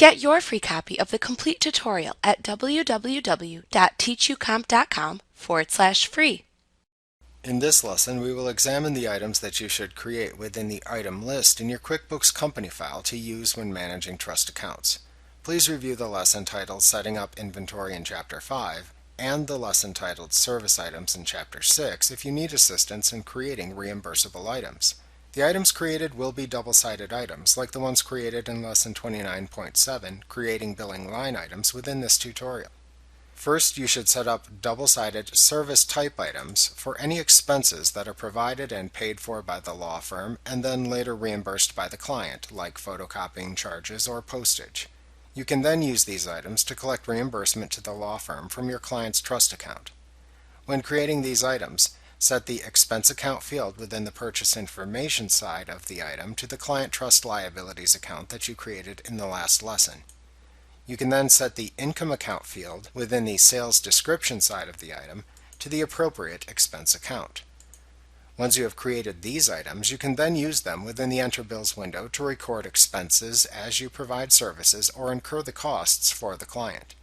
Get your free copy of the complete tutorial at www.teachucomp.com/free. In this lesson, we will examine the items that you should create within the item list in your QuickBooks company file to use when managing trust accounts. Please review the lesson titled Setting Up Inventory in Chapter 5 and the lesson titled Service Items in Chapter 6 if you need assistance in creating reimbursable items. The items created will be double-sided items, like the ones created in Lesson 29.7, Creating Billing Line Items, within this tutorial. First, you should set up double-sided service type items for any expenses that are provided and paid for by the law firm and then later reimbursed by the client, like photocopying charges or postage. You can then use these items to collect reimbursement to the law firm from your client's trust account. When creating these items, set the expense account field within the purchase information side of the item to the client trust liabilities account that you created in the last lesson. You can then set the income account field within the sales description side of the item to the appropriate expense account. Once you have created these items, you can then use them within the Enter Bills window to record expenses as you provide services or incur the costs for the client.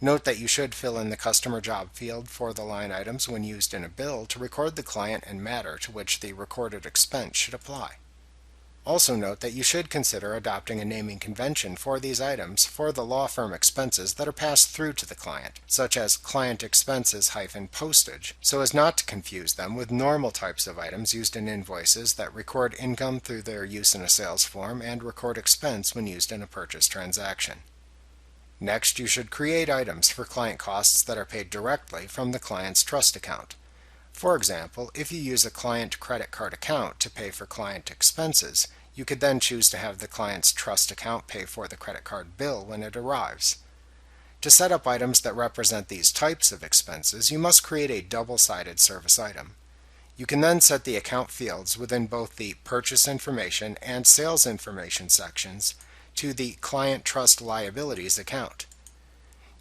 Note that you should fill in the customer job field for the line items when used in a bill to record the client and matter to which the recorded expense should apply. Also note that you should consider adopting a naming convention for these items for the law firm expenses that are passed through to the client, such as client expenses-postage, so as not to confuse them with normal types of items used in invoices that record income through their use in a sales form and record expense when used in a purchase transaction. Next, you should create items for client costs that are paid directly from the client's trust account. For example, if you use a client credit card account to pay for client expenses, you could then choose to have the client's trust account pay for the credit card bill when it arrives. To set up items that represent these types of expenses, you must create a double-sided service item. You can then set the account fields within both the purchase information and sales information sections to the client trust liabilities account.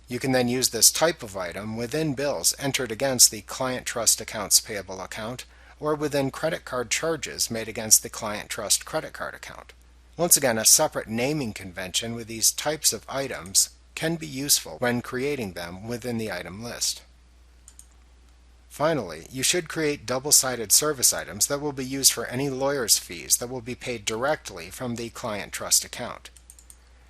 You can then use this type of item within bills entered against the client trust accounts payable account or within credit card charges made against the client trust credit card account. Once again, a separate naming convention with these types of items can be useful when creating them within the item list. Finally, you should create double-sided service items that will be used for any lawyer's fees that will be paid directly from the client trust account.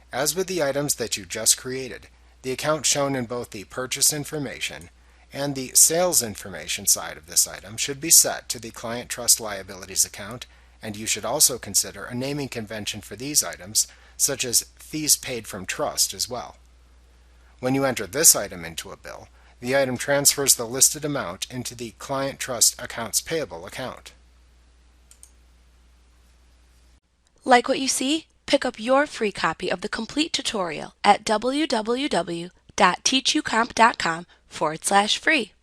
As with the items that you just created, the account shown in both the purchase information and the sales information side of this item should be set to the client trust liabilities account, and you should also consider a naming convention for these items, such as fees paid from trust as well. When you enter this item into a bill, the item transfers the listed amount into the client trust accounts payable account. Like what you see? Pick up your free copy of the complete tutorial at www.teachucomp.com/free.